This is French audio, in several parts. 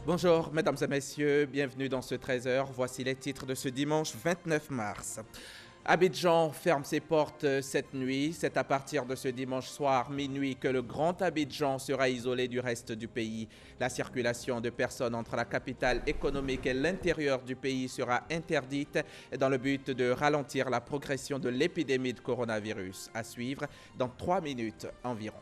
Bonjour, mesdames et messieurs, bienvenue dans ce 13h. Voici les titres de ce dimanche 29 mars. Abidjan ferme ses portes cette nuit. C'est à partir de ce dimanche soir, minuit, que le Grand Abidjan sera isolé du reste du pays. La circulation de personnes entre la capitale économique et l'intérieur du pays sera interdite dans le but de ralentir la progression de l'épidémie de coronavirus. À suivre dans 3 minutes environ.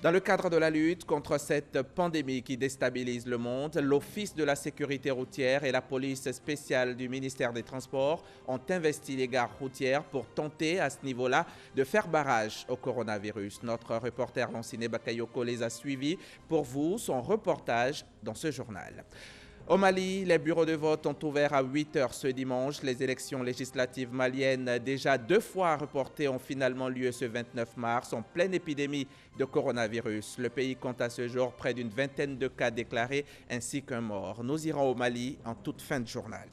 Dans le cadre de la lutte contre cette pandémie qui déstabilise le monde, l'Office de la sécurité routière et la police spéciale du ministère des Transports ont investi les gares routières pour tenter à ce niveau-là de faire barrage au coronavirus. Notre reporter Lanciné Bakayoko les a suivis. Pour vous, son reportage dans ce journal. Au Mali, les bureaux de vote ont ouvert à 8 h ce dimanche. Les élections législatives maliennes, déjà 2 fois reportées, ont finalement lieu ce 29 mars en pleine épidémie de coronavirus. Le pays compte à ce jour près d'une vingtaine de cas déclarés ainsi qu'un mort. Nous irons au Mali en toute fin de journal.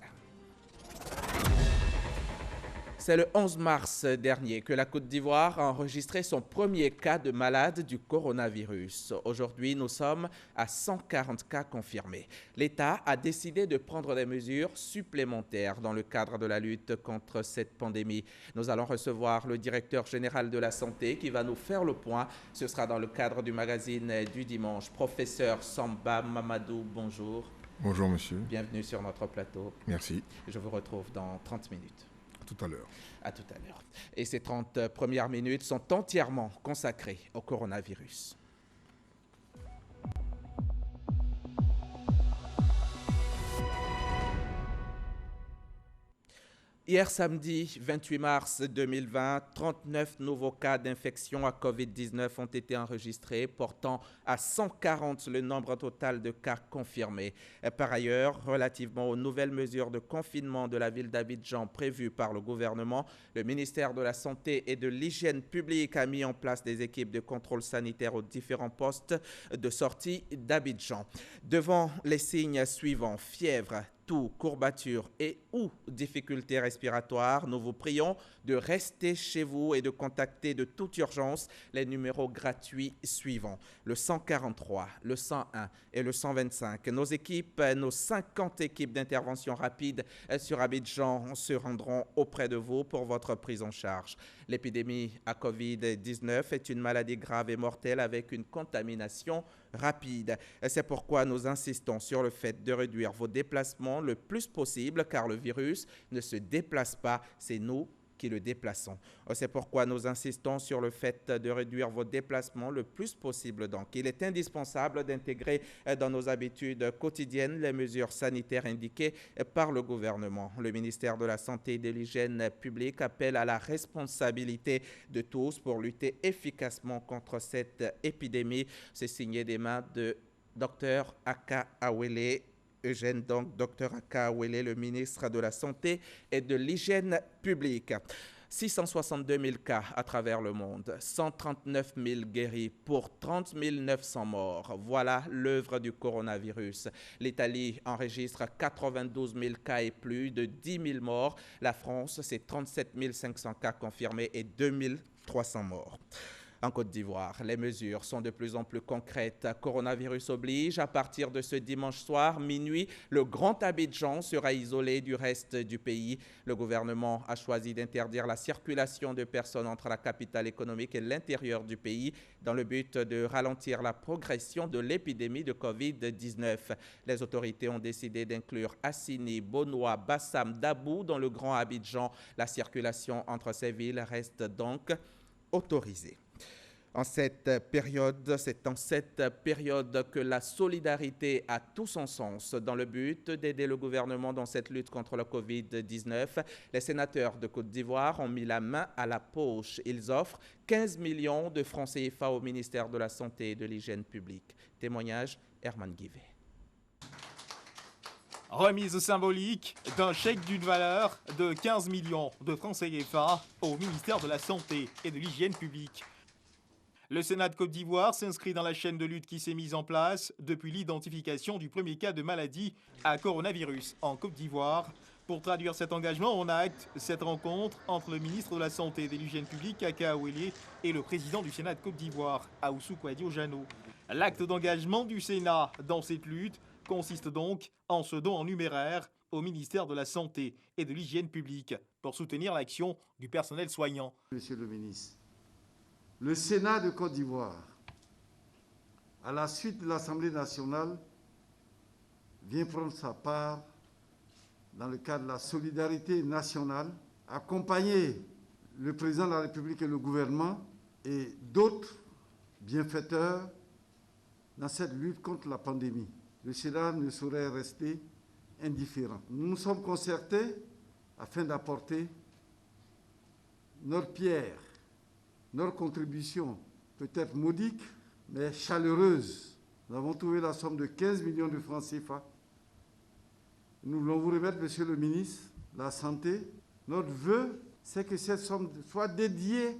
C'est le 11 mars dernier que la Côte d'Ivoire a enregistré son premier cas de malade du coronavirus. Aujourd'hui, nous sommes à 140 cas confirmés. L'État a décidé de prendre des mesures supplémentaires dans le cadre de la lutte contre cette pandémie. Nous allons recevoir le directeur général de la santé qui va nous faire le point. Ce sera dans le cadre du magazine du dimanche. Professeur Samba Mamadou, bonjour. Bonjour monsieur. Bienvenue sur notre plateau. Merci. Je vous retrouve dans 30 minutes. Tout à l'heure. À tout à l'heure. Et ces 30 premières minutes sont entièrement consacrées au coronavirus. Hier samedi 28 mars 2020, 39 nouveaux cas d'infection à Covid-19 ont été enregistrés, portant à 140 le nombre total de cas confirmés. Par ailleurs, relativement aux nouvelles mesures de confinement de la ville d'Abidjan prévues par le gouvernement, le ministère de la Santé et de l'Hygiène publique a mis en place des équipes de contrôle sanitaire aux différents postes de sortie d'Abidjan. Devant les signes suivants, fièvre, courbatures et ou difficultés respiratoires, nous vous prions de rester chez vous et de contacter de toute urgence les numéros gratuits suivants, le 143, le 101 et le 125. Nos équipes, nos 50 équipes d'intervention rapide sur Abidjan se rendront auprès de vous pour votre prise en charge. L'épidémie à Covid-19 est une maladie grave et mortelle avec une contamination rapide. C'est pourquoi nous insistons sur le fait de réduire vos déplacements le plus possible car le virus ne se déplace pas, c'est nous qui le déplaçons. C'est pourquoi nous insistons sur le fait de réduire vos déplacements le plus possible. Donc, il est indispensable d'intégrer dans nos habitudes quotidiennes les mesures sanitaires indiquées par le gouvernement. Le ministère de la Santé et de l'Hygiène publique appelle à la responsabilité de tous pour lutter efficacement contre cette épidémie. C'est signé des mains de Dr Aka Awele Eugène, donc Dr Aka Awele, le ministre de la Santé et de l'Hygiène publique. 662 000 cas à travers le monde, 139 000 guéris pour 30 900 morts. Voilà l'œuvre du coronavirus. L'Italie enregistre 92 000 cas et plus de 10 000 morts. La France, c'est 37 500 cas confirmés et 2 300 morts. En Côte d'Ivoire, les mesures sont de plus en plus concrètes. Coronavirus oblige, à partir de ce dimanche soir, minuit, le Grand Abidjan sera isolé du reste du pays. Le gouvernement a choisi d'interdire la circulation de personnes entre la capitale économique et l'intérieur du pays dans le but de ralentir la progression de l'épidémie de Covid-19. Les autorités ont décidé d'inclure Assini, Bonoa, Bassam, Dabou dans le Grand Abidjan. La circulation entre ces villes reste donc autorisée. C'est en cette période que la solidarité a tout son sens. Dans le but d'aider le gouvernement dans cette lutte contre le Covid-19, les sénateurs de Côte d'Ivoire ont mis la main à la poche. Ils offrent 15 millions de francs CFA au ministère de la Santé et de l'Hygiène publique. Témoignage, Herman Guivet. Remise symbolique d'un chèque d'une valeur de 15 millions de francs CFA au ministère de la Santé et de l'Hygiène publique. Le Sénat de Côte d'Ivoire s'inscrit dans la chaîne de lutte qui s'est mise en place depuis l'identification du premier cas de maladie à coronavirus en Côte d'Ivoire. Pour traduire cet engagement, on acte cette rencontre entre le ministre de la Santé et de l'Hygiène publique, Aka Awele, et le président du Sénat de Côte d'Ivoire, Aoussou Kouadio Jano. L'acte d'engagement du Sénat dans cette lutte consiste donc en ce don en numéraire au ministère de la Santé et de l'Hygiène publique pour soutenir l'action du personnel soignant. Monsieur le ministre, le Sénat de Côte d'Ivoire, à la suite de l'Assemblée nationale, vient prendre sa part dans le cadre de la solidarité nationale, accompagner le président de la République et le gouvernement et d'autres bienfaiteurs dans cette lutte contre la pandémie. Le Sénat ne saurait rester indifférent. Nous nous sommes concertés afin d'apporter notre pierre, notre contribution, peut-être modique, mais chaleureuse. Nous avons trouvé la somme de 15 millions de francs CFA. Nous voulons vous remettre, Monsieur le ministre de la Santé. Notre vœu, c'est que cette somme soit dédiée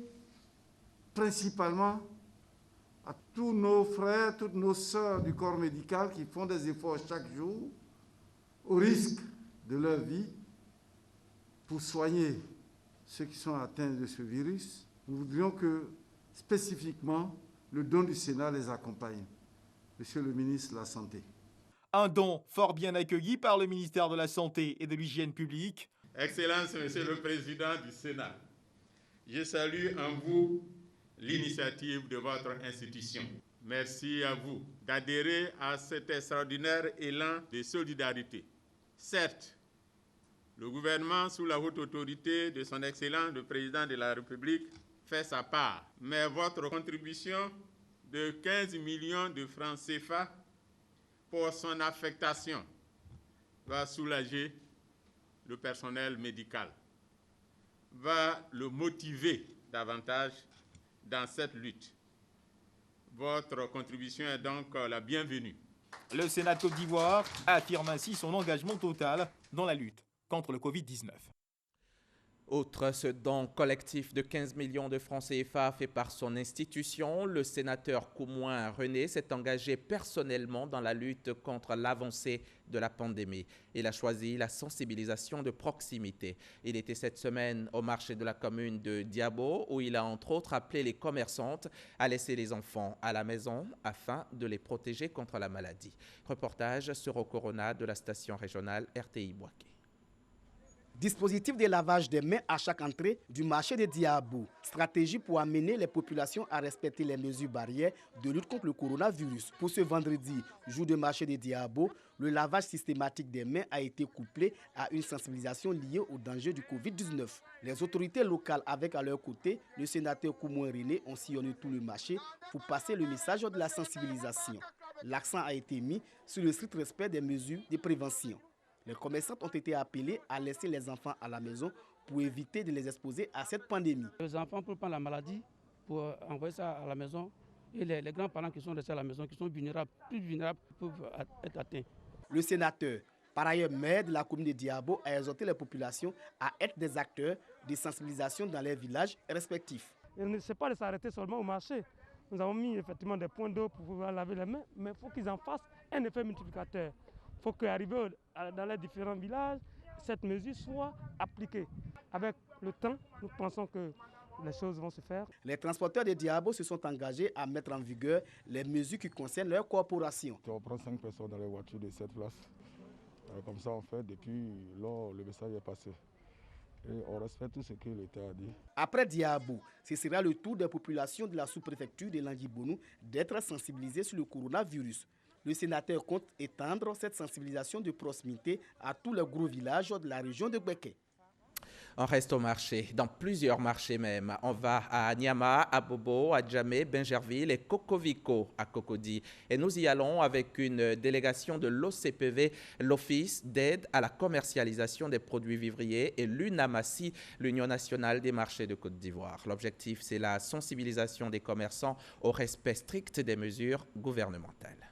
principalement à tous nos frères, toutes nos sœurs du corps médical qui font des efforts chaque jour, au risque de leur vie, pour soigner ceux qui sont atteints de ce virus. Nous voudrions que, spécifiquement, le don du Sénat les accompagne. Monsieur le ministre de la Santé. Un don fort bien accueilli par le ministère de la Santé et de l'Hygiène publique. Excellences, Monsieur le Président du Sénat, je salue en vous l'initiative de votre institution. Merci à vous d'adhérer à cet extraordinaire élan de solidarité. Certes, le gouvernement, sous la haute autorité de son Excellence, le Président de la République, fait sa part. Mais votre contribution de 15 millions de francs CFA pour son affectation va soulager le personnel médical, va le motiver davantage dans cette lutte. Votre contribution est donc la bienvenue. Le Sénat de Côte d'Ivoire affirme ainsi son engagement total dans la lutte contre le Covid-19. Outre ce don collectif de 15 millions de francs CFA fait par son institution, le sénateur Koumoin René s'est engagé personnellement dans la lutte contre l'avancée de la pandémie. Il a choisi la sensibilisation de proximité. Il était cette semaine au marché de la commune de Diabo où il a entre autres appelé les commerçantes à laisser les enfants à la maison afin de les protéger contre la maladie. Reportage sur au Corona de la station régionale RTI Boaké. Dispositif de lavage des mains à chaque entrée du marché de Diabo. Stratégie pour amener les populations à respecter les mesures barrières de lutte contre le coronavirus. Pour ce vendredi, jour de marché de Diabo, le lavage systématique des mains a été couplé à une sensibilisation liée au danger du Covid-19. Les autorités locales avec à leur côté le sénateur Koumoin René ont sillonné tout le marché pour passer le message de la sensibilisation. L'accent a été mis sur le strict respect des mesures de prévention. Les commerçants ont été appelés à laisser les enfants à la maison pour éviter de les exposer à cette pandémie. Les enfants peuvent prendre la maladie pour envoyer ça à la maison et les grands-parents qui sont restés à la maison, qui sont vulnérables, plus vulnérables, peuvent être atteints. Le sénateur, par ailleurs maire de la commune de Diabo, a exhorté les populations à être des acteurs de sensibilisation dans les villages respectifs. Il ne s'agit pas de s'arrêter seulement au marché. Nous avons mis effectivement des points d'eau pour pouvoir laver les mains, mais il faut qu'ils en fassent un effet multiplicateur. Il faut qu'arrivé dans les différents villages, cette mesure soit appliquée. Avec le temps, nous pensons que les choses vont se faire. Les transporteurs de Diabo se sont engagés à mettre en vigueur les mesures qui concernent leur corporation. On prend 5 personnes dans les voitures de cette place. Comme ça, on fait depuis lors le message est passé. Et on respecte tout ce que l'État a dit. Après Diabo, ce sera le tour des populations de la sous-préfecture de Languibounou d'être sensibilisées sur le coronavirus. Le sénateur compte étendre cette sensibilisation de proximité à tous les gros villages de la région de Boaké. On reste au marché, dans plusieurs marchés même. On va à Niama, à Bobo, à Djamé, Bingerville et Kokoviko à Cocody. Et nous y allons avec une délégation de l'OCPV, l'Office d'aide à la commercialisation des produits vivriers, et l'UNAMASI, l'Union nationale des marchés de Côte d'Ivoire. L'objectif, c'est la sensibilisation des commerçants au respect strict des mesures gouvernementales.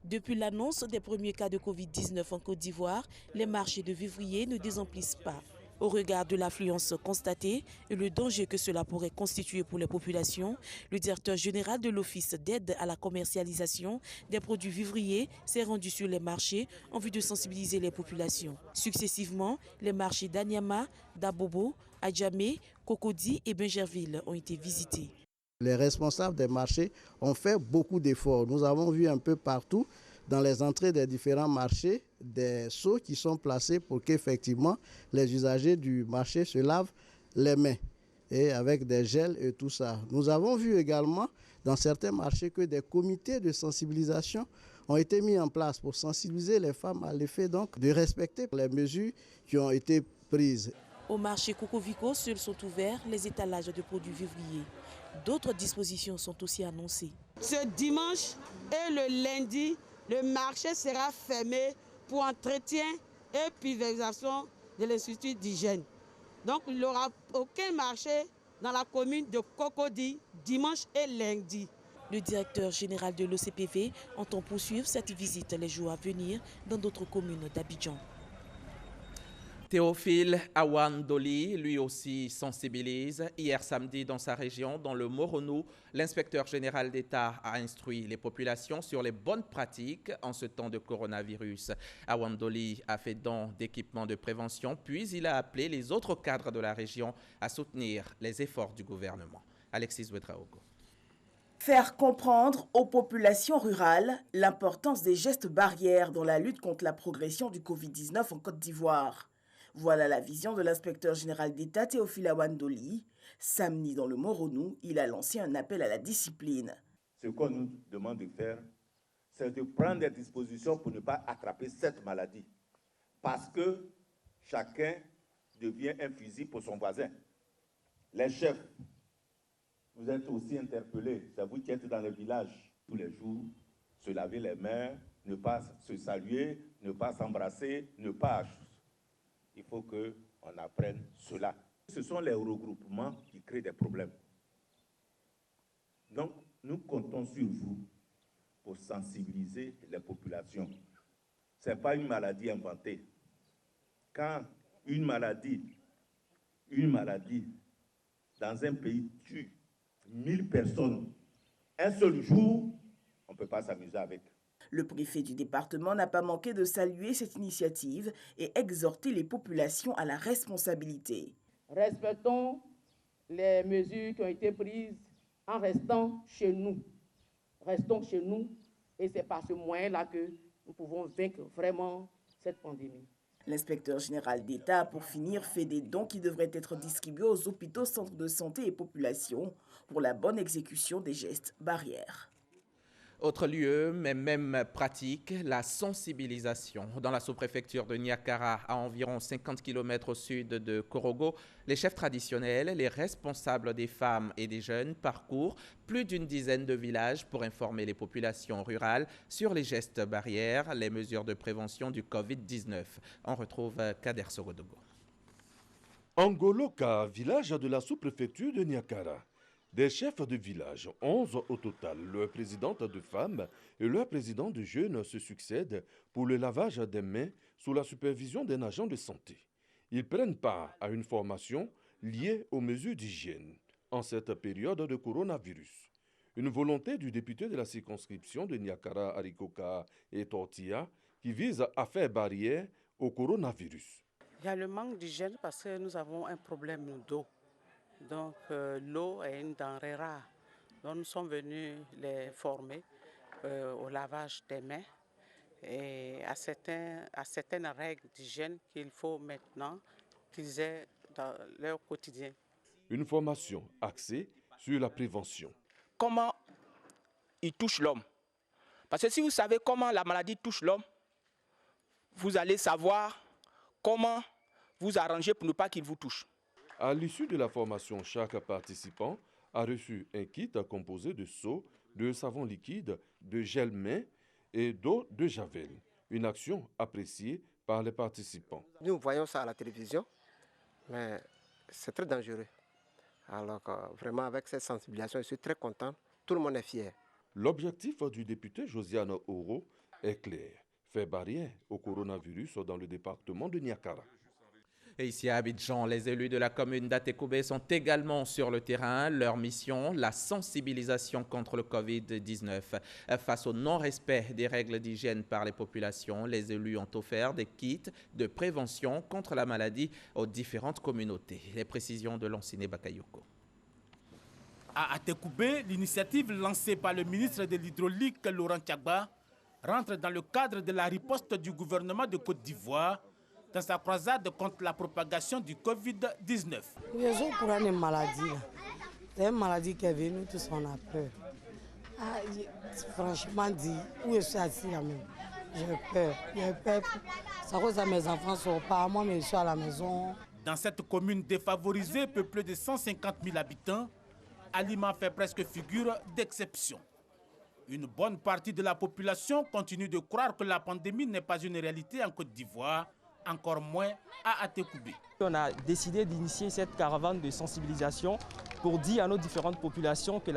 Depuis l'annonce des premiers cas de Covid-19 en Côte d'Ivoire, les marchés de vivriers ne désemplissent pas. Au regard de l'affluence constatée et le danger que cela pourrait constituer pour les populations, le directeur général de l'Office d'aide à la commercialisation des produits vivriers s'est rendu sur les marchés en vue de sensibiliser les populations. Successivement, les marchés d'Anyama, d'Abobo, Adjamé, Cocody et Bingerville ont été visités. Les responsables des marchés ont fait beaucoup d'efforts. Nous avons vu un peu partout dans les entrées des différents marchés des seaux qui sont placés pour qu'effectivement les usagers du marché se lavent les mains et avec des gels et tout ça. Nous avons vu également dans certains marchés que des comités de sensibilisation ont été mis en place pour sensibiliser les femmes à l'effet donc de respecter les mesures qui ont été prises. Au marché Cocovico, seuls sont ouverts les étalages de produits vivriers. D'autres dispositions sont aussi annoncées. Ce dimanche et le lundi, le marché sera fermé pour entretien et pulvérisation de l'Institut d'hygiène. Donc il n'y aura aucun marché dans la commune de Cocody dimanche et lundi. Le directeur général de l'OCPV entend poursuivre cette visite les jours à venir dans d'autres communes d'Abidjan. Théophile Awandoli, lui aussi, sensibilise. Hier samedi, dans sa région, dans le Moronou, l'inspecteur général d'État a instruit les populations sur les bonnes pratiques en ce temps de coronavirus. Awandoli a fait don d'équipements de prévention, puis il a appelé les autres cadres de la région à soutenir les efforts du gouvernement. Alexis Ouedraogo. Faire comprendre aux populations rurales l'importance des gestes barrières dans la lutte contre la progression du Covid-19 en Côte d'Ivoire. Voilà la vision de l'inspecteur général d'État Théophile Awandoli. Samedi, dans le Moronou, il a lancé un appel à la discipline. Ce qu'on nous demande de faire, c'est de prendre des dispositions pour ne pas attraper cette maladie. Parce que chacun devient un fusil pour son voisin. Les chefs, vous êtes aussi interpellés. C'est vous qui êtes dans les villages tous les jours. Se laver les mains, ne pas se saluer, ne pas s'embrasser, ne pas... Il faut qu'on apprenne cela. Ce sont les regroupements qui créent des problèmes. Donc, nous comptons sur vous pour sensibiliser les populations. Ce n'est pas une maladie inventée. Quand une maladie dans un pays tue 1000 personnes, un seul jour, on ne peut pas s'amuser avec. Le préfet du département n'a pas manqué de saluer cette initiative et exhorter les populations à la responsabilité. Respectons les mesures qui ont été prises en restant chez nous. Restons chez nous et c'est par ce moyen-là que nous pouvons vaincre vraiment cette pandémie. L'inspecteur général d'État, pour finir, fait des dons qui devraient être distribués aux hôpitaux, centres de santé et populations pour la bonne exécution des gestes barrières. Autre lieu, mais même pratique, la sensibilisation. Dans la sous-préfecture de Niakara, à environ 50 km au sud de Korogo, les chefs traditionnels, les responsables des femmes et des jeunes parcourent plus d'une dizaine de villages pour informer les populations rurales sur les gestes barrières, les mesures de prévention du Covid-19. On retrouve Kader Sogodogo. Angoloka, village de la sous-préfecture de Niakara. Des chefs de village, 11 au total, leur présidente de femmes et leur président de jeunes se succèdent pour le lavage des mains sous la supervision d'un agent de santé. Ils prennent part à une formation liée aux mesures d'hygiène en cette période de coronavirus. Une volonté du député de la circonscription de Niakara, Arikoka et Tortilla qui vise à faire barrière au coronavirus. Il y a le manque d'hygiène parce que nous avons un problème d'eau. Donc l'eau est une denrée rare. Donc nous sommes venus les former au lavage des mains et à certaines règles d'hygiène qu'il faut maintenant qu'ils aient dans leur quotidien. Une formation axée sur la prévention. Comment il touche l'homme? Parce que si vous savez comment la maladie touche l'homme, vous allez savoir comment vous arranger pour ne pas qu'il vous touche. À l'issue de la formation, chaque participant a reçu un kit composé de seaux, de savon liquide, de gel main et d'eau de javel. Une action appréciée par les participants. Nous voyons ça à la télévision, mais c'est très dangereux. Alors vraiment avec cette sensibilisation, je suis très content. Tout le monde est fier. L'objectif du député Josiane Oro est clair. Faire barrière au coronavirus dans le département de Niakara. Et ici à Abidjan, les élus de la commune d'Atekoubé sont également sur le terrain. Leur mission, la sensibilisation contre le Covid-19. Face au non-respect des règles d'hygiène par les populations, les élus ont offert des kits de prévention contre la maladie aux différentes communautés. Les précisions de Lanciné Bakayoko. À Atekoubé, l'initiative lancée par le ministre de l'Hydraulique, Laurent Tchagba, rentre dans le cadre de la riposte du gouvernement de Côte d'Ivoire dans sa croisade contre la propagation du Covid-19. C'est une maladie qui est venue, tous on a peur. Franchement dit, où je suis assis là même, j'ai peur. Ça cause à mes enfants sont pas, moi mais je suis à la maison. Dans cette commune défavorisée, peuplée de 150 000 habitants, Alima fait presque figure d'exception. Une bonne partie de la population continue de croire que la pandémie n'est pas une réalité en Côte d'Ivoire, encore moins à Atekoubé. On a décidé d'initier cette caravane de sensibilisation pour dire à nos différentes populations que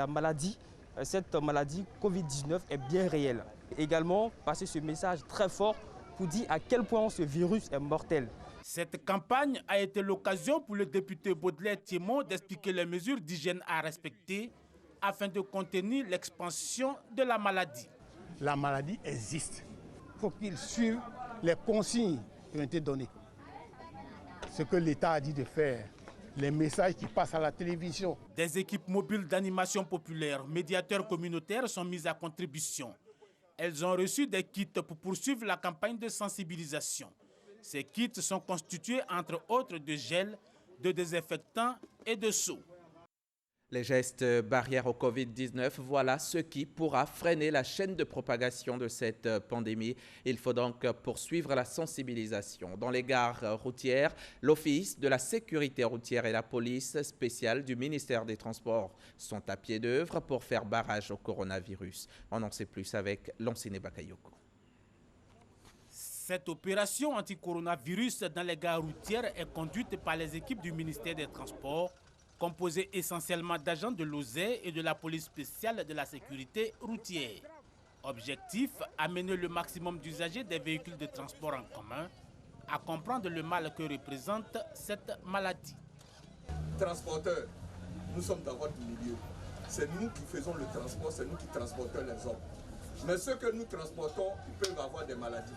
cette maladie Covid-19 est bien réelle. Également, passer ce message très fort pour dire à quel point ce virus est mortel. Cette campagne a été l'occasion pour le député Baudelaire Thiémon d'expliquer les mesures d'hygiène à respecter afin de contenir l'expansion de la maladie. La maladie existe. Il faut qu'ils suivent les consignes qui ont été données. Ce que l'État a dit de faire, les messages qui passent à la télévision. Des équipes mobiles d'animation populaire, médiateurs communautaires sont mises à contribution. Elles ont reçu des kits pour poursuivre la campagne de sensibilisation. Ces kits sont constitués entre autres de gel, de désinfectants et de seaux. Les gestes barrières au Covid-19, voilà ce qui pourra freiner la chaîne de propagation de cette pandémie. Il faut donc poursuivre la sensibilisation. Dans les gares routières, l'Office de la sécurité routière et la police spéciale du ministère des Transports sont à pied d'œuvre pour faire barrage au coronavirus. On en sait plus avec Lancine Bakayoko. Cette opération anti-coronavirus dans les gares routières est conduite par les équipes du ministère des Transports, composé essentiellement d'agents de l'OSER et de la police spéciale de la sécurité routière. Objectif, amener le maximum d'usagers des véhicules de transport en commun à comprendre le mal que représente cette maladie. Transporteurs, nous sommes dans votre milieu. C'est nous qui faisons le transport, c'est nous qui transportons les hommes. Mais ceux que nous transportons, ils peuvent avoir des maladies.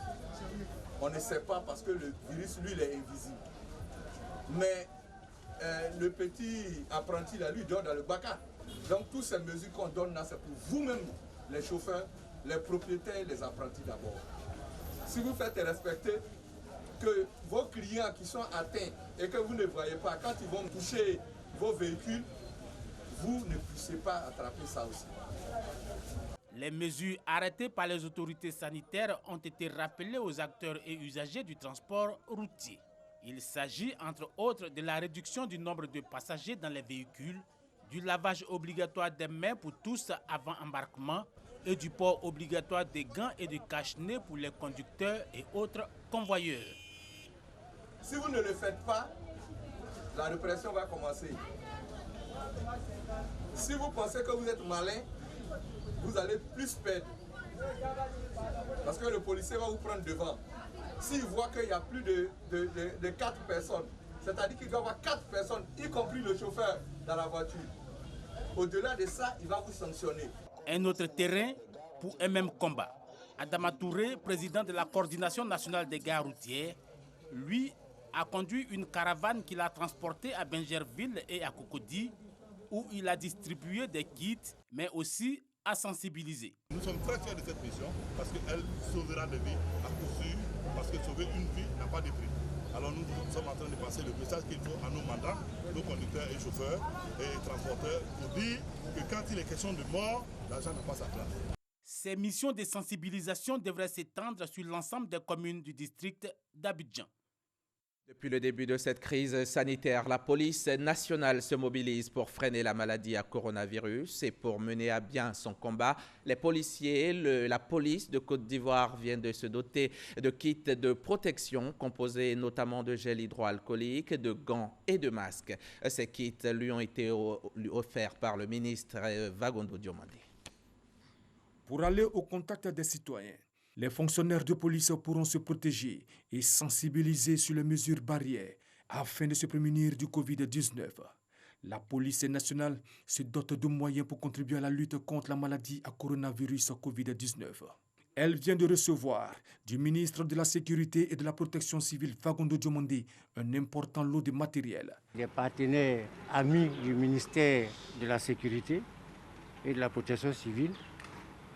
On ne sait pas parce que le virus, lui, il est invisible. Mais le petit apprenti, là, lui, dort dans le bac. Donc, toutes ces mesures qu'on donne là, c'est pour vous-même, les chauffeurs, les propriétaires et les apprentis d'abord. Si vous faites respecter que vos clients qui sont atteints et que vous ne voyez pas, quand ils vont toucher vos véhicules, vous ne puissiez pas attraper ça aussi. Les mesures arrêtées par les autorités sanitaires ont été rappelées aux acteurs et usagers du transport routier. Il s'agit entre autres de la réduction du nombre de passagers dans les véhicules, du lavage obligatoire des mains pour tous avant embarquement et du port obligatoire des gants et du cache-nez pour les conducteurs et autres convoyeurs. Si vous ne le faites pas, la répression va commencer. Si vous pensez que vous êtes malin, vous allez plus perdre. Parce que le policier va vous prendre devant. S'il voit qu'il y a plus de 4 personnes, c'est-à-dire qu'il doit y avoir 4 personnes, y compris le chauffeur dans la voiture. Au-delà de ça, il va vous sanctionner. Un autre terrain pour un même combat. Adama Touré, président de la coordination nationale des gares routières, lui a conduit une caravane qu'il a transportée à Bingerville et à Cocody, où il a distribué des kits, mais aussi à sensibiliser. Nous sommes très fiers de cette mission parce qu'elle sauvera des vies à coup sûr, parce que sauver une vie n'a pas de prix. Alors nous sommes en train de passer le message qu'il faut à nos mandats, nos conducteurs et chauffeurs et transporteurs, pour dire que quand il est question de mort, l'argent n'a pas sa place. Ces missions de sensibilisation devraient s'étendre sur l'ensemble des communes du district d'Abidjan. Depuis le début de cette crise sanitaire, la police nationale se mobilise pour freiner la maladie à coronavirus et pour mener à bien son combat. Les policiers, la police de Côte d'Ivoire vient de se doter de kits de protection composés notamment de gel hydroalcoolique, de gants et de masques. Ces kits lui ont été offerts par le ministre Vagondo Diomandé. Pour aller au contact des citoyens, les fonctionnaires de police pourront se protéger et sensibiliser sur les mesures barrières afin de se prémunir du Covid-19. La police nationale se dote de moyens pour contribuer à la lutte contre la maladie à coronavirus Covid-19. Elle vient de recevoir du ministre de la Sécurité et de la Protection civile Vagondo Diomandé un important lot de matériel. Les partenaires amis du ministère de la Sécurité et de la Protection civile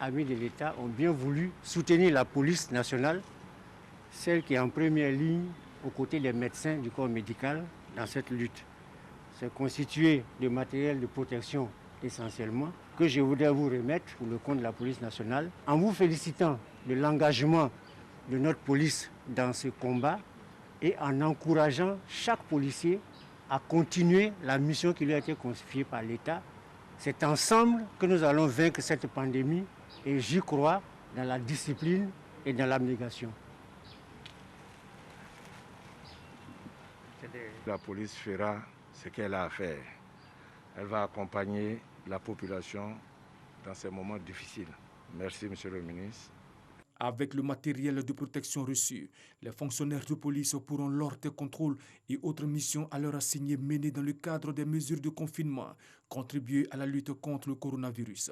amis de l'État ont bien voulu soutenir la police nationale, celle qui est en première ligne aux côtés des médecins du corps médical dans cette lutte. C'est constitué de matériel de protection essentiellement que je voudrais vous remettre pour le compte de la police nationale en vous félicitant de l'engagement de notre police dans ce combat et en encourageant chaque policier à continuer la mission qui lui a été confiée par l'État. C'est ensemble que nous allons vaincre cette pandémie et j'y crois dans la discipline et dans l'abnégation. La police fera ce qu'elle a à faire. Elle va accompagner la population dans ces moments difficiles. Merci, Monsieur le ministre. Avec le matériel de protection reçu, les fonctionnaires de police pourront, lors des contrôles et autres missions à leur assigner menées dans le cadre des mesures de confinement, contribuer à la lutte contre le coronavirus.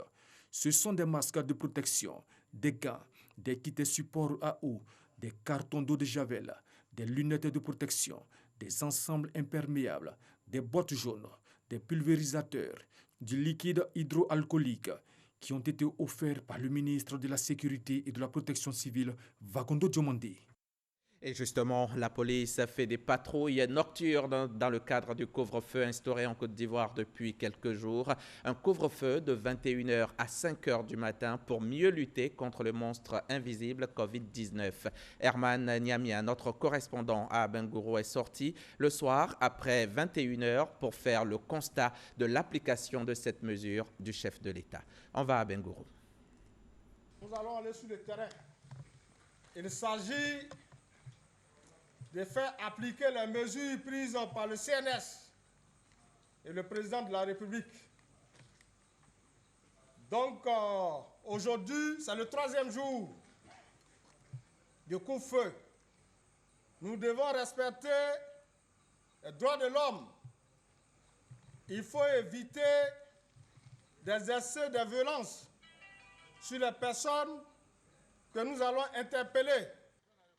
Ce sont des masques de protection, des gants, des kits supports à eau, des cartons d'eau de javel, des lunettes de protection, des ensembles imperméables, des bottes jaunes, des pulvérisateurs, du liquide hydroalcoolique qui ont été offerts par le ministre de la Sécurité et de la Protection civile, Vagondo Diomandé. Et justement, la police fait des patrouilles nocturnes dans le cadre du couvre-feu instauré en Côte d'Ivoire depuis quelques jours. Un couvre-feu de 21h à 5h du matin pour mieux lutter contre le monstre invisible Covid-19. Herman Niamia, notre correspondant à Abengourou, est sorti le soir après 21h pour faire le constat de l'application de cette mesure du chef de l'État. On va à Abengourou. Nous allons aller sur le terrain. Il s'agit de faire appliquer les mesures prises par le CNS et le président de la République. Donc, aujourd'hui, c'est le 3e jour du couvre-feu. Nous devons respecter les droits de l'homme. Il faut éviter des excès de violence sur les personnes que nous allons interpeller.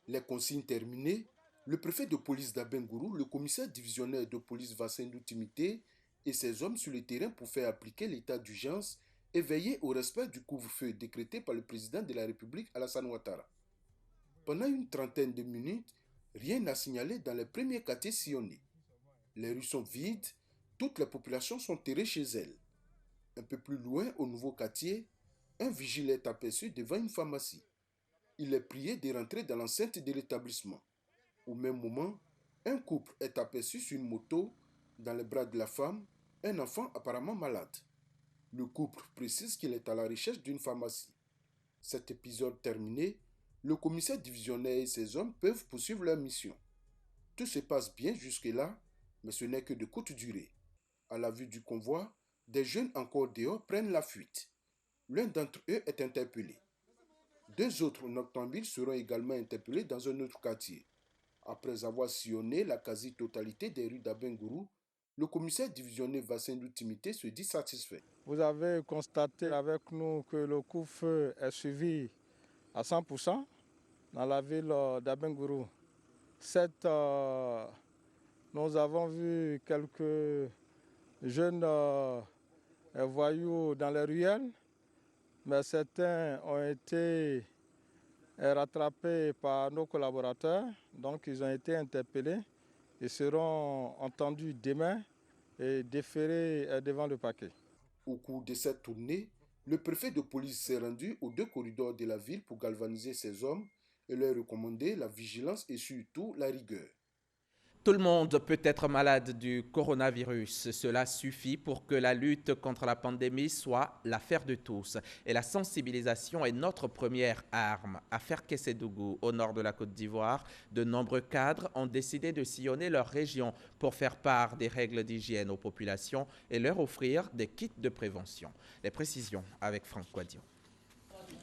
Les consignes terminées, le préfet de police d'Abengourou, le commissaire divisionnaire de police Vassendou Timité et ses hommes sur le terrain pour faire appliquer l'état d'urgence et veiller au respect du couvre-feu décrété par le président de la République Alassane Ouattara. Pendant une trentaine de minutes, rien n'a signalé dans les premiers quartiers sillonnés. Les rues sont vides, toutes les populations sont terrées chez elles. Un peu plus loin, au nouveau quartier, un vigile est aperçu devant une pharmacie. Il est prié de rentrer dans l'enceinte de l'établissement. Au même moment, un couple est aperçu sur une moto, dans les bras de la femme, un enfant apparemment malade. Le couple précise qu'il est à la recherche d'une pharmacie. Cet épisode terminé, le commissaire divisionnaire et ses hommes peuvent poursuivre leur mission. Tout se passe bien jusque-là, mais ce n'est que de courte durée. À la vue du convoi, des jeunes encore dehors prennent la fuite. L'un d'entre eux est interpellé. 2 autres noctambules seront également interpellés dans un autre quartier. Après avoir sillonné la quasi-totalité des rues d'Abengourou, le commissaire divisionnaire Vassendou Timité se dit satisfait. Vous avez constaté avec nous que le couvre-feu est suivi à 100% dans la ville d'Abengourou. Nous avons vu quelques jeunes voyous dans les ruelles, mais certains ont été rattrapés par nos collaborateurs, donc ils ont été interpellés et seront entendus demain et déférés devant le parquet. Au cours de cette tournée, le préfet de police s'est rendu aux 2 corridors de la ville pour galvaniser ses hommes et leur recommander la vigilance et surtout la rigueur. Tout le monde peut être malade du coronavirus. Cela suffit pour que la lutte contre la pandémie soit l'affaire de tous. Et la sensibilisation est notre première arme. À Ferkessédougou, au nord de la Côte d'Ivoire, de nombreux cadres ont décidé de sillonner leur région pour faire part des règles d'hygiène aux populations et leur offrir des kits de prévention. Les précisions avec Franck Quadio.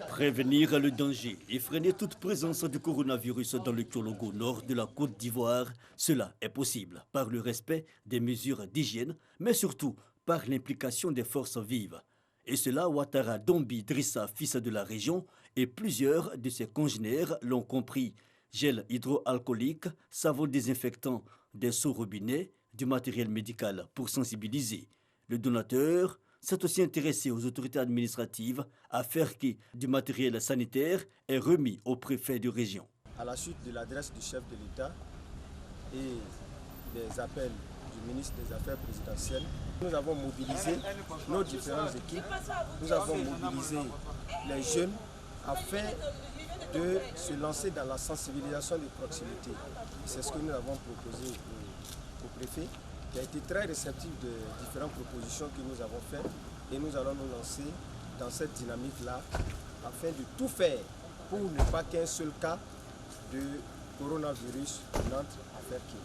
Prévenir le danger et freiner toute présence du coronavirus dans le Tchologo nord de la Côte d'Ivoire, cela est possible par le respect des mesures d'hygiène, mais surtout par l'implication des forces vives. Et cela, Ouattara Dombi Drissa, fils de la région, et plusieurs de ses congénères l'ont compris. Gel hydroalcoolique, savon désinfectant, des seaux robinets, du matériel médical pour sensibiliser. Le donateur s'est aussi intéressé aux autorités administratives, affaire qui, du matériel sanitaire, est remis au préfet de région. À la suite de l'adresse du chef de l'État et des appels du ministre des Affaires présidentielles, nous avons mobilisé nos différentes équipes, nous avons mobilisé les jeunes afin de se lancer dans la sensibilisation de proximité. C'est ce que nous avons proposé au préfet, qui a été très réceptif de différentes propositions que nous avons faites, et nous allons nous lancer dans cette dynamique-là afin de tout faire pour ne pas qu'un seul cas de coronavirus n'entre à faire qu'il.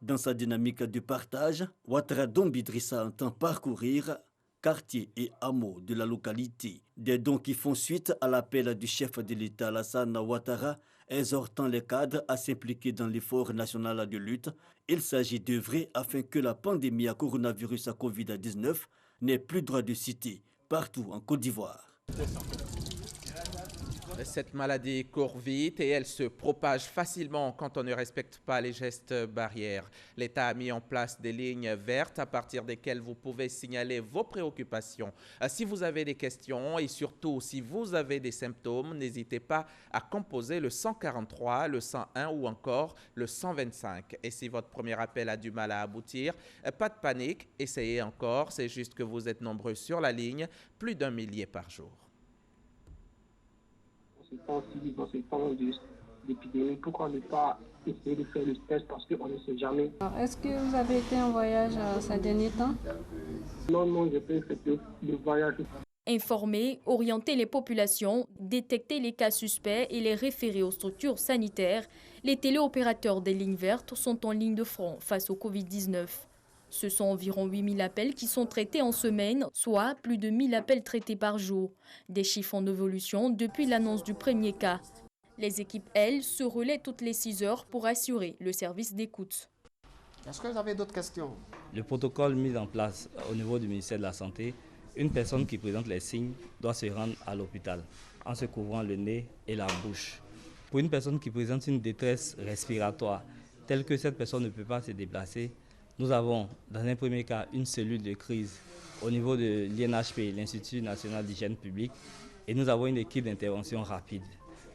Dans sa dynamique de partage, Ouattara Dombidrissa entend parcourir quartiers et hameaux de la localité. Des dons qui font suite à l'appel du chef de l'État Alassane Ouattara, exhortant les cadres à s'impliquer dans l'effort national de lutte. Il s'agit d'œuvrer afin que la pandémie à coronavirus à Covid-19 n'ait plus droit de cité partout en Côte d'Ivoire. Cette maladie court vite et elle se propage facilement quand on ne respecte pas les gestes barrières. L'État a mis en place des lignes vertes à partir desquelles vous pouvez signaler vos préoccupations. Si vous avez des questions et surtout si vous avez des symptômes, n'hésitez pas à composer le 143, le 101 ou encore le 125. Et si votre premier appel a du mal à aboutir, pas de panique, essayez encore. C'est juste que vous êtes nombreux sur la ligne, plus d'1 millier par jour. Dans ce temps d'épidémie, pourquoi ne pas essayer de faire le test parce qu'on ne sait jamais. Est-ce que vous avez été en voyage ces derniers temps? Non, je peux faire le voyage. Informer, orienter les populations, détecter les cas suspects et les référer aux structures sanitaires, les téléopérateurs des lignes vertes sont en ligne de front face au Covid-19. Ce sont environ 8000 appels qui sont traités en semaine, soit plus de 1000 appels traités par jour. Des chiffres en évolution depuis l'annonce du premier cas. Les équipes, elles, se relaient toutes les 6 heures pour assurer le service d'écoute. Est-ce que vous avez d'autres questions? Le protocole mis en place au niveau du ministère de la Santé, une personne qui présente les signes doit se rendre à l'hôpital en se couvrant le nez et la bouche. Pour une personne qui présente une détresse respiratoire, telle que cette personne ne peut pas se déplacer, nous avons, dans un premier cas, une cellule de crise au niveau de l'INHP, l'Institut national d'hygiène publique, et nous avons une équipe d'intervention rapide.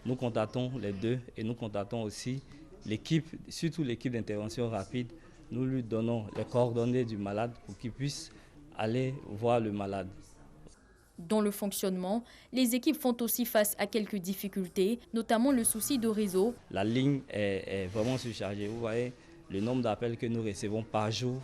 Nous contactons les deux et nous contactons aussi l'équipe, surtout l'équipe d'intervention rapide. Nous lui donnons les coordonnées du malade pour qu'il puisse aller voir le malade. Dans le fonctionnement, les équipes font aussi face à quelques difficultés, notamment le souci de réseau. La ligne est vraiment surchargée. Vous voyez, le nombre d'appels que nous recevons par jour,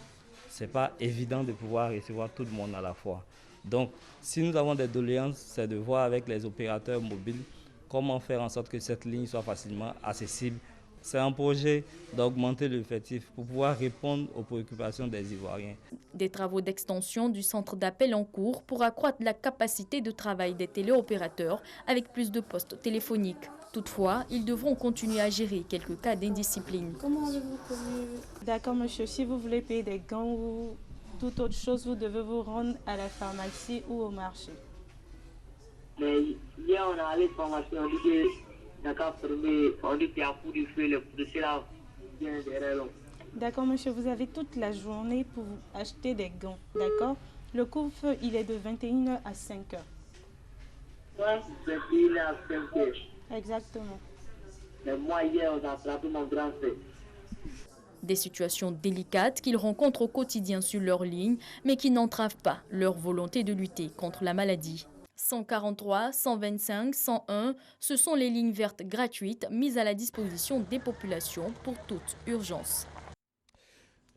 ce n'est pas évident de pouvoir recevoir tout le monde à la fois. Donc, si nous avons des doléances, c'est de voir avec les opérateurs mobiles comment faire en sorte que cette ligne soit facilement accessible. C'est un projet d'augmenter l'effectif pour pouvoir répondre aux préoccupations des Ivoiriens. Des travaux d'extension du centre d'appel en cours pour accroître la capacité de travail des téléopérateurs avec plus de postes téléphoniques. Toutefois, ils devront continuer à gérer quelques cas d'indiscipline. Comment avez-vous connu? D'accord, monsieur. Si vous voulez payer des gants ou toute autre chose, vous devez vous rendre à la pharmacie ou au marché. Mais hier, on est allé à la pharmacie, on dit que d'accord, on dit qu'il y a un coup de feu, le coup de feu là, bien derrière l'homme. D'accord, monsieur. Vous avez toute la journée pour acheter des gants. D'accord? Le couvre-feu, il est de 21h à 5h. Ouais, 21h à 5h. Exactement. Mais moi, hier, on a attrapé mon grand frère. Des situations délicates qu'ils rencontrent au quotidien sur leur ligne, mais qui n'entravent pas leur volonté de lutter contre la maladie. 143, 125, 101, ce sont les lignes vertes gratuites mises à la disposition des populations pour toute urgence.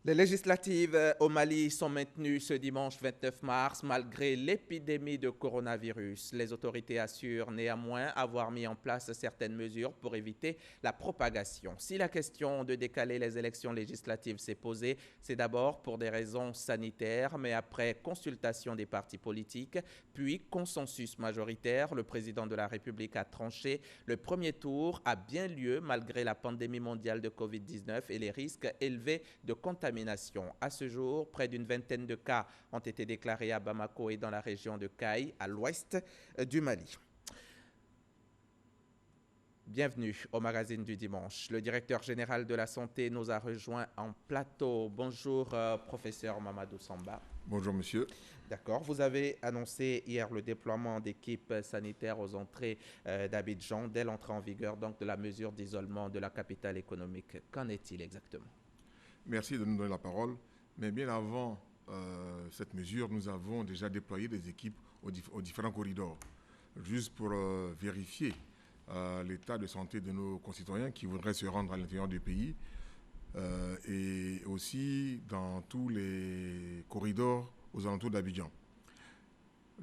Les législatives au Mali sont maintenues ce dimanche 29 mars malgré l'épidémie de coronavirus. Les autorités assurent néanmoins avoir mis en place certaines mesures pour éviter la propagation. Si la question de décaler les élections législatives s'est posée, c'est d'abord pour des raisons sanitaires, mais après consultation des partis politiques, puis consensus majoritaire, le président de la République a tranché. Le premier tour a bien lieu malgré la pandémie mondiale de Covid-19 et les risques élevés de contamination. À ce jour, près d'une vingtaine de cas ont été déclarés à Bamako et dans la région de Kaï, à l'ouest du Mali. Bienvenue au magazine du dimanche. Le directeur général de la santé nous a rejoint en plateau. Bonjour, professeur Mamadou Samba. Bonjour monsieur. D'accord. Vous avez annoncé hier le déploiement d'équipes sanitaires aux entrées d'Abidjan dès l'entrée en vigueur donc, de la mesure d'isolement de la capitale économique. Qu'en est-il exactement? Merci de nous donner la parole. Mais bien avant cette mesure, nous avons déjà déployé des équipes aux différents corridors, juste pour vérifier l'état de santé de nos concitoyens qui voudraient se rendre à l'intérieur du pays et aussi dans tous les corridors aux alentours d'Abidjan.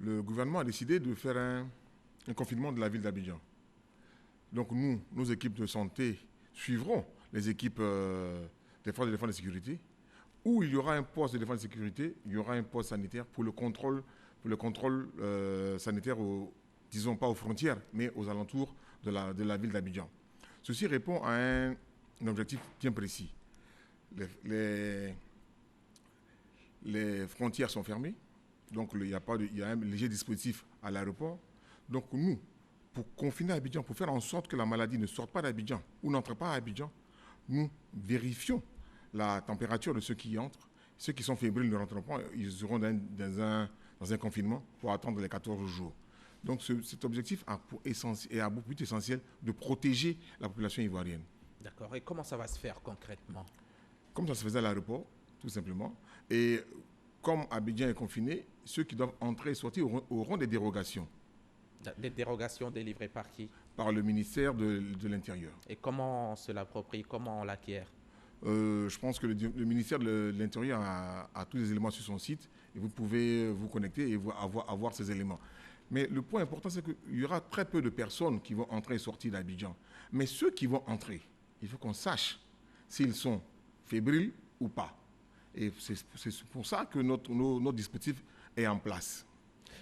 Le gouvernement a décidé de faire un confinement de la ville d'Abidjan. Donc nous, nos équipes de santé suivront les équipes des forces de défense et de sécurité. Où il y aura un poste de défense et de sécurité, il y aura un poste sanitaire pour le contrôle sanitaire, disons pas aux frontières, mais aux alentours de la ville d'Abidjan. Ceci répond à un objectif bien précis. Les frontières sont fermées, donc il y a un léger dispositif à l'aéroport. Donc nous, pour confiner Abidjan, pour faire en sorte que la maladie ne sorte pas d'Abidjan ou n'entre pas à Abidjan, nous vérifions la température de ceux qui y entrent. Ceux qui sont fébriles ne rentrent pas, ils seront dans un confinement pour attendre les 14 jours. Donc cet objectif a pour but essentiel de protéger la population ivoirienne. D'accord. Et comment ça va se faire concrètement? Comme ça se faisait à l'aéroport, tout simplement. Et comme Abidjan est confiné, ceux qui doivent entrer et sortir auront des dérogations. Des dérogations délivrées par qui? Par le ministère de l'Intérieur. Et comment on se l'approprie? Comment on l'acquiert? Je pense que le ministère de l'Intérieur a tous les éléments sur son site et vous pouvez vous connecter et avoir ces éléments. Mais le point important, c'est qu'il y aura très peu de personnes qui vont entrer et sortir d'Abidjan. Mais ceux qui vont entrer, il faut qu'on sache s'ils sont fébriles ou pas. Et c'est pour ça que notre dispositif est en place.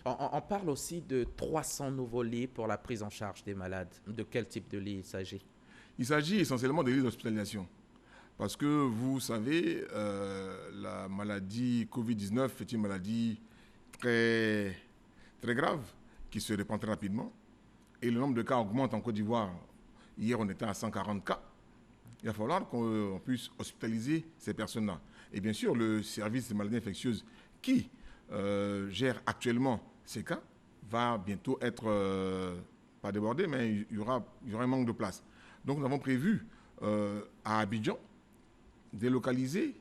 On parle aussi de 300 nouveaux lits pour la prise en charge des malades. De quel type de lit il s'agit? Il s'agit essentiellement des lits d'hospitalisation. Parce que vous savez, la maladie Covid-19 est une maladie très, très grave qui se répand très rapidement. Et le nombre de cas augmente en Côte d'Ivoire. Hier, on était à 140 cas. Il va falloir qu'on puisse hospitaliser ces personnes-là. Et bien sûr, le service des maladies infectieuses qui gère actuellement ces cas va bientôt être, pas débordé, mais il y aura un manque de place. Donc nous avons prévu à Abidjan délocaliser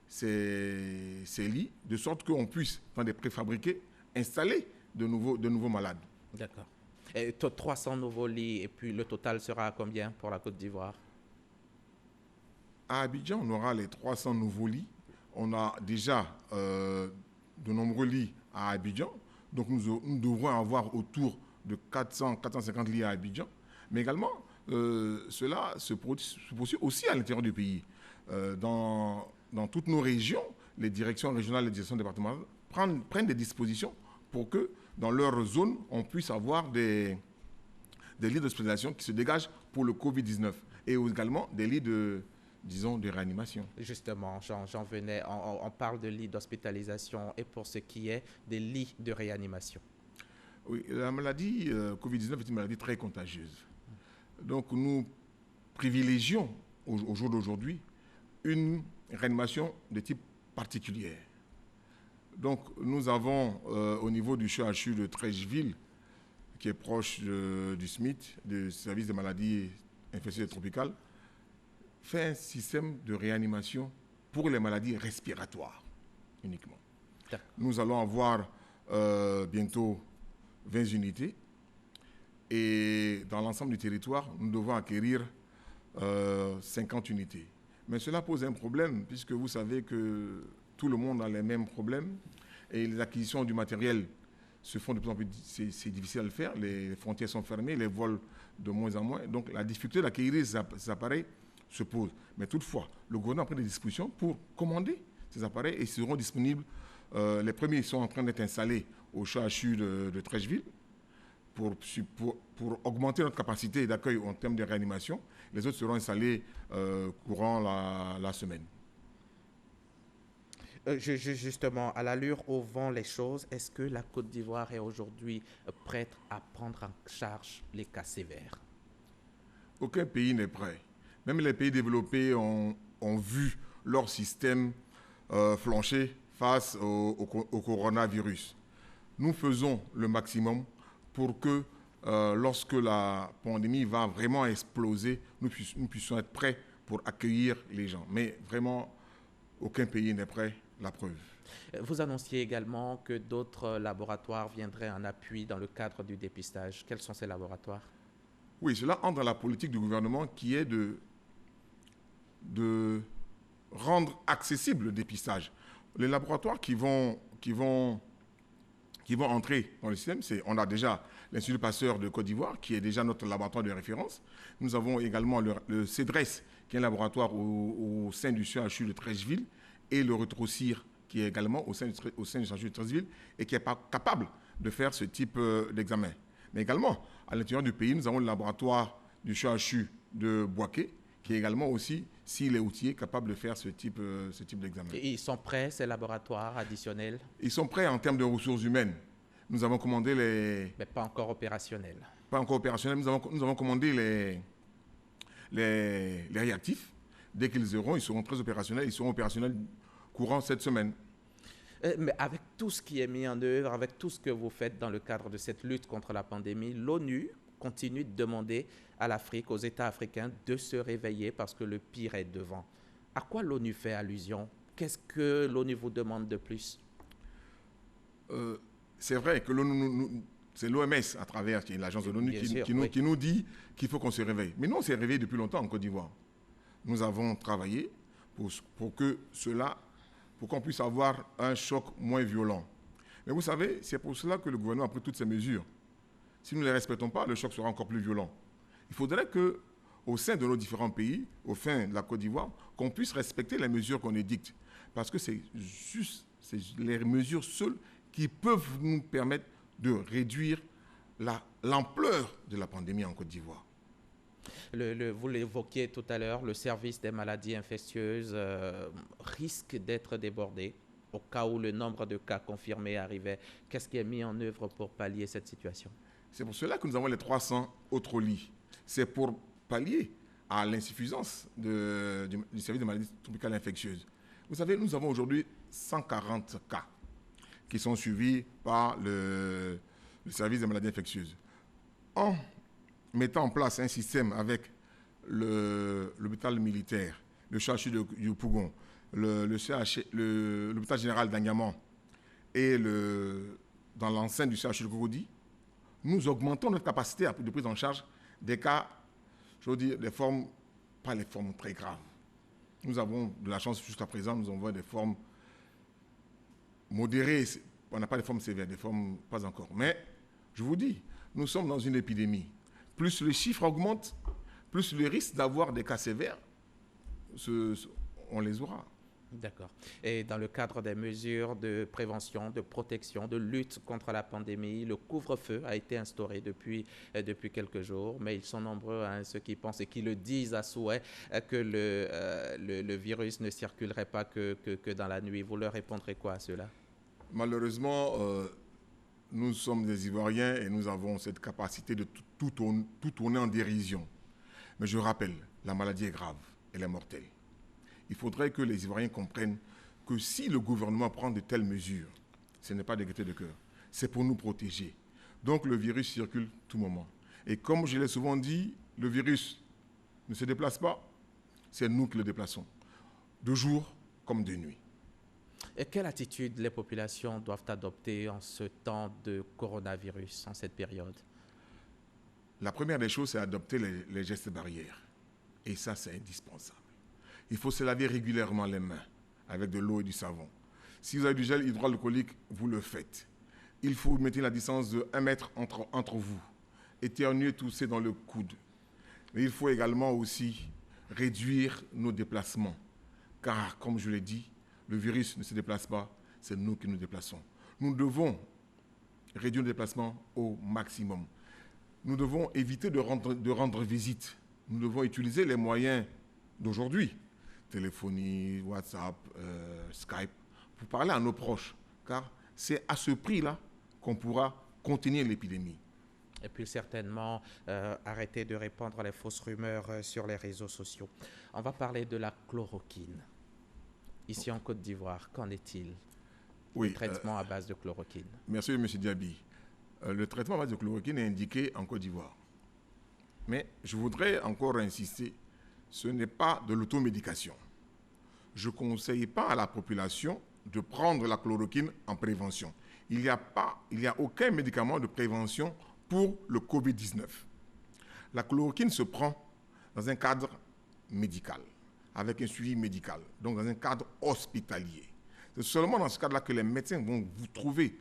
ces lits de sorte qu'on puisse, dans des préfabriqués, installer de nouveaux malades. D'accord. Et 300 nouveaux lits, et puis le total sera à combien pour la Côte d'Ivoire? À Abidjan, on aura les 300 nouveaux lits. On a déjà de nombreux lits à Abidjan. Donc nous devrons avoir autour de 450 lits à Abidjan. Mais également, cela se poursuit aussi à l'intérieur du pays. Dans toutes nos régions, les directions régionales et les directions départementales prennent des dispositions pour que dans leur zone, on puisse avoir des lits d'hospitalisation qui se dégagent pour le Covid-19 et également des lits de réanimation. Justement, j'en venais, on parle de lits d'hospitalisation et pour ce qui est des lits de réanimation. Oui, la maladie Covid-19 est une maladie très contagieuse. Donc nous privilégions au jour d'aujourd'hui une réanimation de type particulier. Donc nous avons au niveau du CHU de Treichville, qui est proche du SMIT, du service des maladies infectieuses et tropicales, fait un système de réanimation pour les maladies respiratoires uniquement. Nous allons avoir bientôt 20 unités et dans l'ensemble du territoire, nous devons acquérir 50 unités. Mais cela pose un problème puisque vous savez que tout le monde a les mêmes problèmes et les acquisitions du matériel se font de plus en plus, c'est difficile à le faire, les frontières sont fermées, les vols de moins en moins, donc la difficulté d'acquérir ces appareils se pose. Mais toutefois, le gouvernement a pris des dispositions pour commander ces appareils et ils seront disponibles. Les premiers sont en train d'être installés au CHU de Treichville pour augmenter notre capacité d'accueil en termes de réanimation. Les autres seront installés courant la semaine. Justement, à l'allure où vont les choses, est-ce que la Côte d'Ivoire est aujourd'hui prête à prendre en charge les cas sévères? Aucun pays n'est prêt. Même les pays développés ont vu leur système flancher face au coronavirus. Nous faisons le maximum pour que lorsque la pandémie va vraiment exploser, nous puissions être prêts pour accueillir les gens. Mais vraiment, aucun pays n'est prêt, la preuve. Vous annonciez également que d'autres laboratoires viendraient en appui dans le cadre du dépistage. Quels sont ces laboratoires? Oui, cela entre dans la politique du gouvernement qui est de rendre accessible le dépistage. Les laboratoires qui vont entrer dans le système, on a déjà l'Institut Pasteur de Côte d'Ivoire, qui est déjà notre laboratoire de référence. Nous avons également le CEDRES, qui est un laboratoire au sein du CHU de Treichville, et le Retrocir, qui est également au sein du CHU de Treichville, et qui est capable de faire ce type d'examen. Mais également, à l'intérieur du pays, nous avons le laboratoire du CHU de Boaké, qui est également aussi, s'il est outillé, capable de faire ce type d'examen. Et ils sont prêts, ces laboratoires additionnels? Ils sont prêts en termes de ressources humaines. Nous avons commandé les... Mais pas encore opérationnels. Pas encore opérationnels. Nous avons commandé les réactifs. Dès qu'ils seront très opérationnels. Ils seront opérationnels courant cette semaine. Mais avec tout ce qui est mis en œuvre, avec tout ce que vous faites dans le cadre de cette lutte contre la pandémie, l'ONU continue de demander à l'Afrique, aux États africains, de se réveiller parce que le pire est devant. À quoi l'ONU fait allusion? Qu'est-ce que l'ONU vous demande de plus? C'est vrai que c'est l'OMS à travers l'agence de l'ONU qui nous dit qu'il faut qu'on se réveille. Mais nous, on s'est réveillé depuis longtemps en Côte d'Ivoire. Nous avons travaillé pour qu'on puisse avoir un choc moins violent. Mais vous savez, c'est pour cela que le gouvernement a pris toutes ces mesures. Si nous ne les respectons pas, le choc sera encore plus violent. Il faudrait qu'au sein de nos différents pays, au sein de la Côte d'Ivoire, qu'on puisse respecter les mesures qu'on édicte. Parce que c'est les mesures seules qui peuvent nous permettre de réduire l'ampleur de la pandémie en Côte d'Ivoire. Vous l'évoquiez tout à l'heure, le service des maladies infectieuses risque d'être débordé au cas où le nombre de cas confirmés arrivait. Qu'est-ce qui est mis en œuvre pour pallier cette situation? C'est pour cela que nous avons les 300 autres lits. C'est pour pallier à l'insuffisance du service des maladies tropicales infectieuses. Vous savez, nous avons aujourd'hui 140 cas qui sont suivis par le service des maladies infectieuses. En mettant en place un système avec l'hôpital militaire, le CHU de Yopougon, l'hôpital général d'Agnaman et dans l'enceinte du CHU de Cocody, nous augmentons notre capacité de prise en charge des cas, je veux dire, pas les formes très graves. Nous avons de la chance jusqu'à présent, nous avons des formes modérées. On n'a pas de formes sévères, des formes pas encore. Mais je vous dis, nous sommes dans une épidémie. Plus les chiffres augmentent, plus le risque d'avoir des cas sévères, on les aura. D'accord. Et dans le cadre des mesures de prévention, de protection, de lutte contre la pandémie, le couvre-feu a été instauré depuis quelques jours, mais ils sont nombreux ceux qui pensent et qui le disent à souhait que le virus ne circulerait pas que dans la nuit. Vous leur répondrez quoi à cela? Malheureusement, nous sommes des Ivoiriens et nous avons cette capacité de tout tourner en dérision. Mais je rappelle, la maladie est grave, elle est mortelle. Il faudrait que les Ivoiriens comprennent que si le gouvernement prend de telles mesures, ce n'est pas de gaieté de cœur, c'est pour nous protéger. Donc le virus circule tout moment. Et comme je l'ai souvent dit, le virus ne se déplace pas, c'est nous qui le déplaçons, de jour comme de nuit. Et quelle attitude les populations doivent adopter en ce temps de coronavirus, en cette période? La première des choses, c'est adopter les gestes barrières. Et ça, c'est indispensable. Il faut se laver régulièrement les mains avec de l'eau et du savon. Si vous avez du gel hydroalcoolique, vous le faites. Il faut mettre la distance de 1 mètre entre vous. Éternuer, tousser dans le coude. Mais il faut également aussi réduire nos déplacements. Car, comme je l'ai dit, le virus ne se déplace pas, c'est nous qui nous déplaçons. Nous devons réduire nos déplacements au maximum. Nous devons éviter de rendre visite. Nous devons utiliser les moyens d'aujourd'hui, téléphonie, WhatsApp, Skype, pour parler à nos proches. Car c'est à ce prix-là qu'on pourra contenir l'épidémie. Et puis certainement arrêter de répandre les fausses rumeurs sur les réseaux sociaux. On va parler de la chloroquine. Ici en Côte d'Ivoire, qu'en est-il? le traitement à base de chloroquine. Merci, M. Diaby. Le traitement à base de chloroquine est indiqué en Côte d'Ivoire. Mais je voudrais encore insister, ce n'est pas de l'automédication. Je ne conseille pas à la population de prendre la chloroquine en prévention. Il n'y a aucun médicament de prévention pour le Covid-19. La chloroquine se prend dans un cadre médical, avec un suivi médical, donc dans un cadre hospitalier. C'est seulement dans ce cadre-là que les médecins vont vous trouver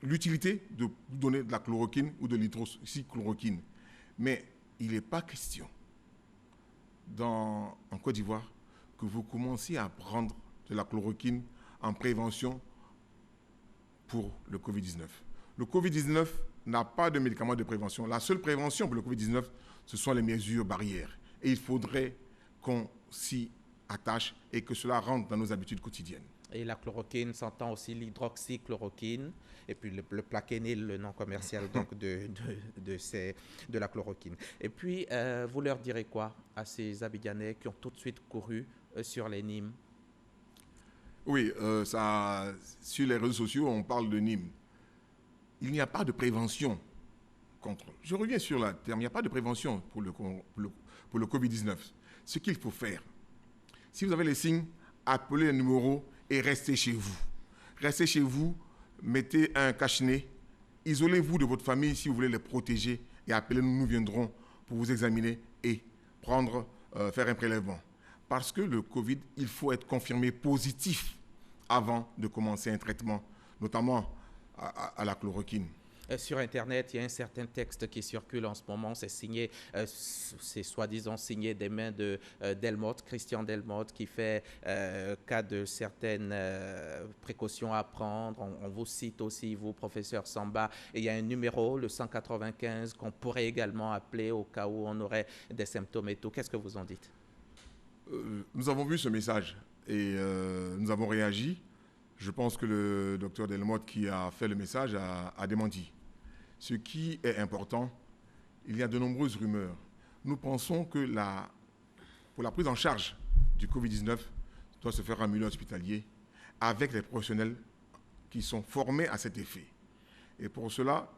l'utilité de vous donner de la chloroquine ou de l'hydroxychloroquine. Mais il n'est pas question, en Côte d'Ivoire, que vous commenciez à prendre de la chloroquine en prévention pour le Covid-19. Le Covid-19 n'a pas de médicament de prévention. La seule prévention pour le Covid-19, ce sont les mesures barrières. Et il faudrait qu'on s'y attache et que cela rentre dans nos habitudes quotidiennes. Et la chloroquine s'entend aussi l'hydroxychloroquine et puis le Plaquenil, le nom commercial donc de la chloroquine. Et puis, vous leur direz quoi à ces Abidjanais qui ont tout de suite couru sur les Nîmes? Oui, sur les réseaux sociaux, on parle de Nîmes. Il n'y a pas de prévention contre. Je reviens sur le terme. Il n'y a pas de prévention pour le Covid-19. Ce qu'il faut faire, si vous avez les signes, appelez les numéros et restez chez vous. Restez chez vous, mettez un cache-nez, isolez-vous de votre famille si vous voulez les protéger et appelez-nous, nous viendrons pour vous examiner et faire un prélèvement. Parce que le Covid, il faut être confirmé positif avant de commencer un traitement, notamment à la chloroquine. Sur Internet, il y a un certain texte qui circule en ce moment. C'est signé, c'est soi-disant signé des mains de Delmotte, Christian Delmotte, qui fait cas de certaines précautions à prendre. On vous cite aussi, vous, professeur Samba. Et il y a un numéro, le 195, qu'on pourrait également appeler au cas où on aurait des symptômes et tout. Qu'est-ce que vous en dites? Nous avons vu ce message et nous avons réagi. Je pense que le docteur Delmotte qui a fait le message a démenti. Ce qui est important, il y a de nombreuses rumeurs. Nous pensons que pour la prise en charge du Covid-19 doit se faire en milieu hospitalier avec les professionnels qui sont formés à cet effet. Et pour cela,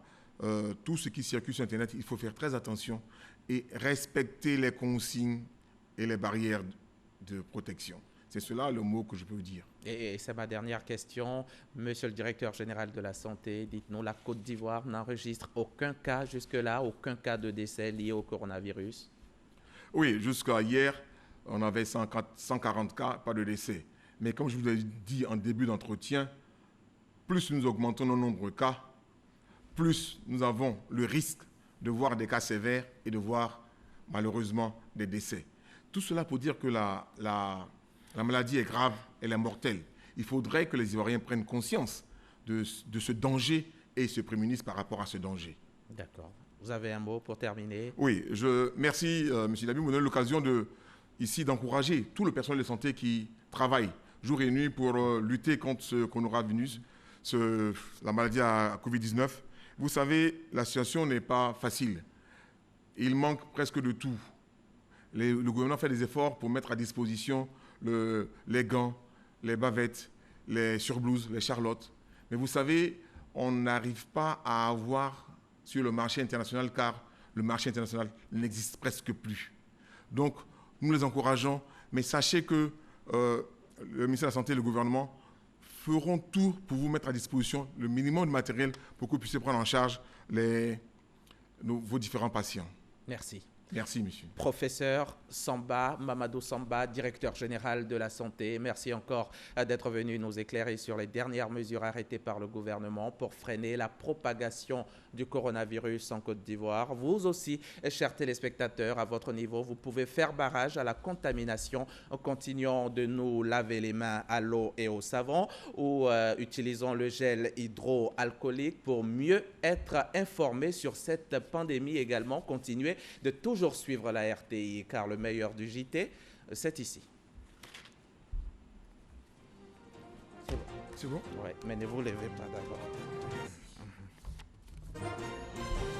tout ce qui circule sur Internet, il faut faire très attention et respecter les consignes et les barrières de protection. C'est cela le mot que je peux vous dire. Et c'est ma dernière question. Monsieur le directeur général de la santé, dites-nous, la Côte d'Ivoire n'enregistre aucun cas jusque-là, aucun cas de décès lié au coronavirus? Oui, jusqu'à hier, on avait 140 cas, pas de décès. Mais comme je vous l'ai dit en début d'entretien, plus nous augmentons nos nombres de cas, plus nous avons le risque de voir des cas sévères et de voir malheureusement des décès. Tout cela pour dire que la maladie est grave, elle est mortelle. Il faudrait que les Ivoiriens prennent conscience de ce danger et se prémunissent par rapport à ce danger. D'accord. Vous avez un mot pour terminer? Oui, merci M. Diaby, vous me donnez l'occasion ici d'encourager tout le personnel de santé qui travaille jour et nuit pour lutter contre ce coronavirus, la maladie à Covid-19. Vous savez, la situation n'est pas facile. Il manque presque de tout. Le gouvernement fait des efforts pour mettre à disposition les gants, les bavettes, les surblouses, les charlottes. Mais vous savez, on n'arrive pas à avoir sur le marché international car le marché international n'existe presque plus. Donc, nous les encourageons, mais sachez que le ministère de la Santé et le gouvernement feront tout pour vous mettre à disposition le minimum de matériel pour que vous puissiez prendre en charge vos différents patients. Merci. Merci, monsieur. Professeur Samba, Mamadou Samba, directeur général de la santé, merci encore d'être venu nous éclairer sur les dernières mesures arrêtées par le gouvernement pour freiner la propagation du coronavirus en Côte d'Ivoire. Vous aussi, chers téléspectateurs, à votre niveau, vous pouvez faire barrage à la contamination en continuant de nous laver les mains à l'eau et au savon ou utilisant le gel hydroalcoolique pour mieux être informé sur cette pandémie également. Continuez de toujours suivre la RTI car le meilleur du JT, c'est ici. C'est bon? Oui, mais ne vous levez pas, d'accord.